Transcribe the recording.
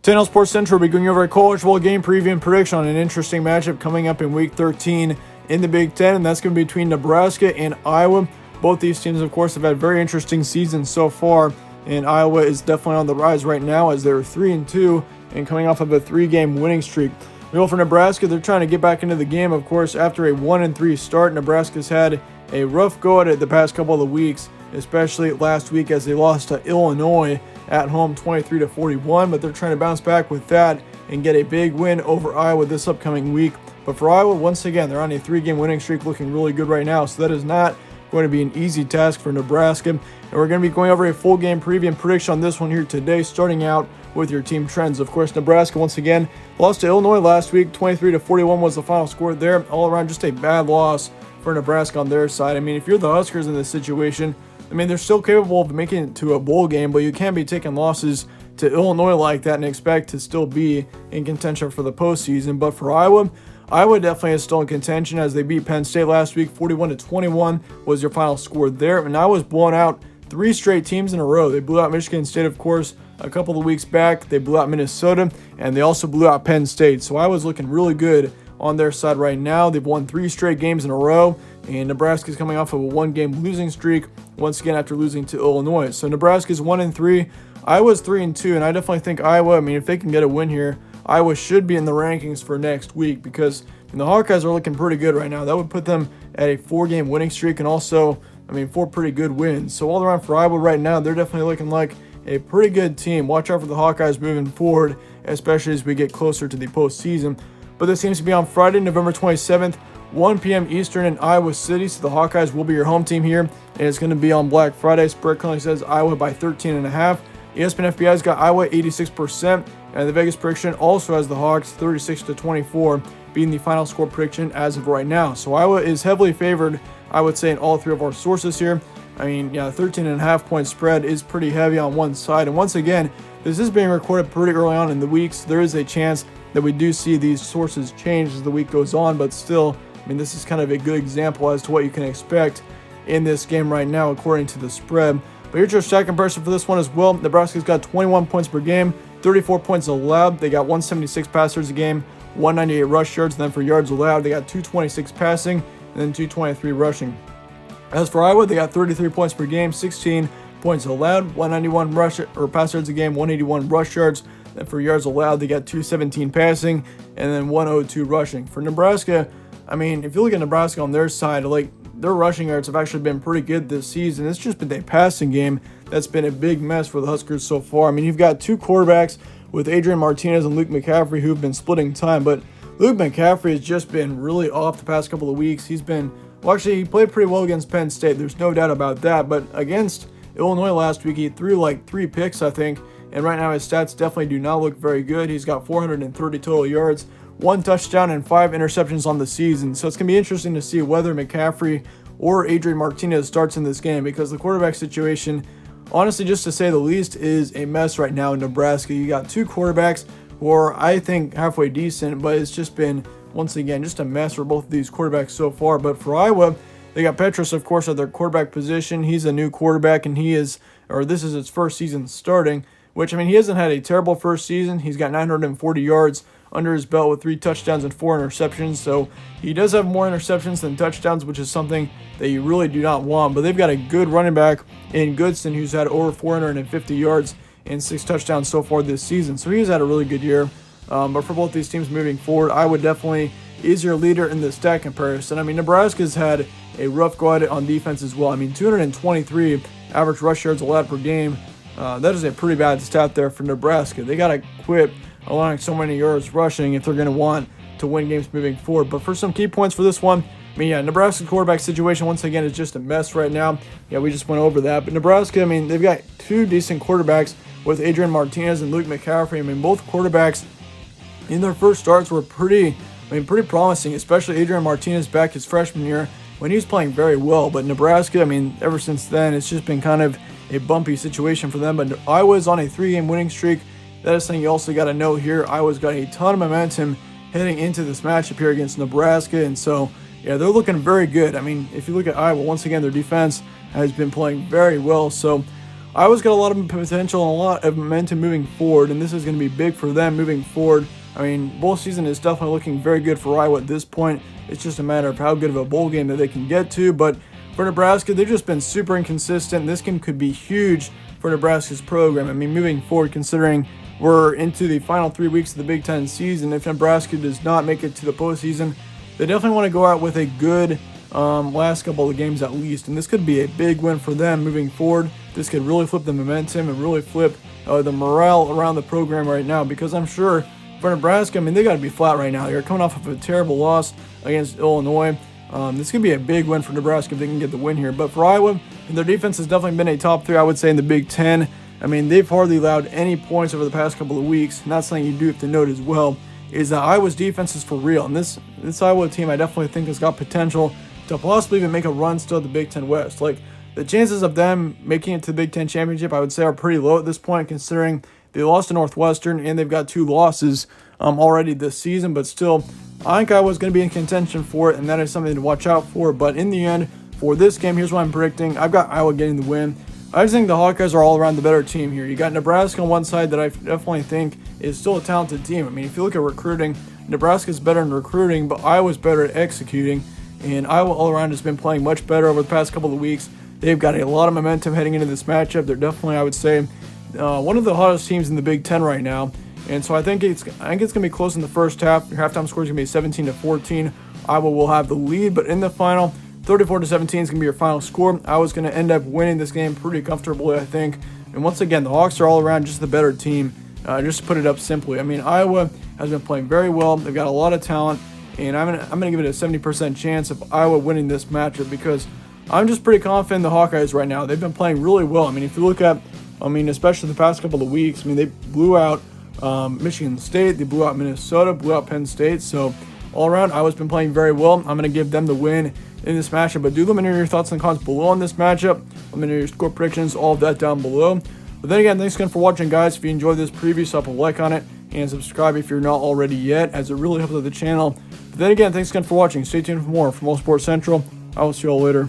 10 Sports Central will be going over a college bowl game preview and prediction on an interesting matchup coming up in Week 13 in the Big Ten, and that's going to be between Nebraska and Iowa. Both these teams, of course, have had very interesting seasons so far, and Iowa is definitely on the rise right now as they're 3-2 and coming off of a 3-game winning streak. Meanwhile, for Nebraska, they're trying to get back into the game, of course, after a 1-3 start. Nebraska's had a rough go at it the past couple of weeks, especially last week as they lost to Illinois at home 23-41, but they're trying to bounce back with that and get a big win over Iowa this upcoming week. But for Iowa, once again, they're on a 3-game winning streak, looking really good right now, so that is not going to be an easy task for Nebraska. And we're going to be going over a full game preview and prediction on this one here today, starting out with your team trends. Of course, Nebraska once again lost to Illinois last week. 23-41 was the final score there. All around just a bad loss for Nebraska on their side. I mean, if you're the Huskers in this situation, I mean, they're still capable of making it to a bowl game, but you can't be taking losses to Illinois like that and expect to still be in contention for the postseason. But for Iowa, Iowa definitely is still in contention as they beat Penn State last week. 41-21 was your final score there. And Iowa's blown out 3 straight teams in a row. They blew out Michigan State, of course, a couple of weeks back. They blew out Minnesota, and they also blew out Penn State. So Iowa's looking really good on their side right now. They've won 3 straight games in a row, and Nebraska's coming off of a 1-game losing streak once again after losing to Illinois. So Nebraska's 1-3, Iowa's 3-2, and I definitely think Iowa, I mean, if they can get a win here, Iowa should be in the rankings for next week because the Hawkeyes are looking pretty good right now. That would put them at a 4-game winning streak and also, 4 pretty good wins. So all around for Iowa right now, they're definitely looking like a pretty good team. Watch out for the Hawkeyes moving forward, especially as we get closer to the postseason. But this seems to be on Friday, November 27th, 1 p.m. Eastern in Iowa City. So the Hawkeyes will be your home team here, and it's going to be on Black Friday. Spread currently says Iowa by 13.5. ESPN FBI's got Iowa 86%, and the Vegas prediction also has the Hawks 36-24 being the final score prediction as of right now. So Iowa is heavily favored, I would say, in all 3 of our sources here. 13.5 point spread is pretty heavy on one side. And once again, this is being recorded pretty early on in the week, so there is a chance that we do see these sources change as the week goes on. But still, this is kind of a good example as to what you can expect in this game right now, according to the spread. But here's your stat comparison for this one as well. Nebraska's got 21 points per game, 34 points allowed. They got 176 pass yards a game, 198 rush yards. And then for yards allowed, they got 226 passing and then 223 rushing. As for Iowa, they got 33 points per game, 16 points allowed, 191 pass yards a game, 181 rush yards. And for yards allowed, they got 217 passing and then 102 rushing. For Nebraska, if you look at Nebraska on their side, their rushing yards have actually been pretty good this season. It's just been a passing game that's been a big mess for the Huskers so far. You've got 2 quarterbacks with Adrian Martinez and Luke McCaffrey who've been splitting time, but Luke McCaffrey has just been really off the past couple of weeks. He played pretty well against Penn State. There's no doubt about that, but against Illinois last week, he threw 3 picks, I think, and right now his stats definitely do not look very good. He's got 430 total yards, 1 touchdown, and 5 interceptions on the season. So it's going to be interesting to see whether McCaffrey or Adrian Martinez starts in this game because the quarterback situation, honestly, just to say the least, is a mess right now in Nebraska. You got 2 quarterbacks who are, I think, halfway decent, but it's just been, once again, just a mess for both of these quarterbacks so far. But for Iowa, they got Petrus, of course, at their quarterback position. He's a new quarterback, and this is his first season starting, which, he hasn't had a terrible first season. He's got 940 yards under his belt with 3 touchdowns and 4 interceptions. So he does have more interceptions than touchdowns, which is something that you really do not want. But they've got a good running back in Goodson who's had over 450 yards and 6 touchdowns so far this season. So he's had a really good year. But for both these teams moving forward, Iowa definitely is your leader in the stat comparison. Nebraska's had a rough go at it on defense as well. 223 average rush yards allowed per game. That is a pretty bad stat there for Nebraska. They got to quit allowing so many yards rushing if they're going to want to win games moving forward. But for some key points for this one, Nebraska's quarterback situation, once again, is just a mess right now. We just went over that. But Nebraska, they've got 2 decent quarterbacks with Adrian Martinez and Luke McCaffrey. Both quarterbacks in their first starts were pretty promising, especially Adrian Martinez back his freshman year when he was playing very well. But Nebraska, ever since then, it's just been kind of a bumpy situation for them. But Iowa's on a 3-game winning streak. That is something you also got to note here. Iowa's got a ton of momentum heading into this matchup here against Nebraska. And so, they're looking very good. If you look at Iowa, once again, their defense has been playing very well. So Iowa's got a lot of potential and a lot of momentum moving forward, and this is going to be big for them moving forward. I mean, bowl season is definitely looking very good for Iowa at this point. It's just a matter of how good of a bowl game that they can get to. But for Nebraska, they've just been super inconsistent. This game could be huge for Nebraska's program. I mean, moving forward, considering we're into the final 3 weeks of the Big Ten season, if Nebraska does not make it to the postseason, they definitely want to go out with a good last couple of games at least. And this could be a big win for them moving forward. This could really flip the momentum and really flip the morale around the program right now, because I'm sure for Nebraska, I mean, they got to be flat right now. They're coming off of a terrible loss against Illinois. This could be a big win for Nebraska if they can get the win here. But for Iowa, their defense has definitely been a top 3, I would say, in the Big Ten. I mean, they've hardly allowed any points over the past couple of weeks. And that's something you do have to note as well, is that Iowa's defense is for real. And this Iowa team, I definitely think, has got potential to possibly even make a run still at the Big Ten West. Like, the chances of them making it to the Big Ten Championship, I would say, are pretty low at this point, considering they lost to Northwestern and they've got 2 losses already this season. But still, I think Iowa's going to be in contention for it, and that is something to watch out for. But in the end, for this game, here's what I'm predicting. I've got Iowa getting the win. I just think the Hawkeyes are all around the better team here. You got Nebraska on one side that I definitely think is still a talented team. I mean, if you look at recruiting, Nebraska's better in recruiting, but Iowa's better at executing. And Iowa all around has been playing much better over the past couple of weeks. They've got a lot of momentum heading into this matchup. They're definitely, I would say, one of the hottest teams in the Big Ten right now. And so I think it's going to be close in the first half. Your halftime score is going to be 17-14. Iowa will have the lead, but in the final, 34-17 is going to be your final score. Iowa's going to end up winning this game pretty comfortably, I think. And once again, the Hawks are all around just the better team. Just to put it up simply, I mean, Iowa has been playing very well. They've got a lot of talent, and I'm gonna give it a 70% chance of Iowa winning this matchup, because I'm just pretty confident in the Hawkeyes right now. They've been playing really well. I mean, if you look at, especially the past couple of weeks, they blew out Michigan State, they blew out Minnesota, blew out Penn State. So all around, Iowa's been playing very well. I'm going to give them the win in this matchup. But do let me know your thoughts and comments below on this matchup. Let me know your score predictions, all of that down below. But then again, thanks again for watching, guys. If you enjoyed this preview, slap a like on it and subscribe if you're not already yet, as it really helps out the channel. But then again, thanks again for watching. Stay tuned for more from All Sports Central. I will see you all later.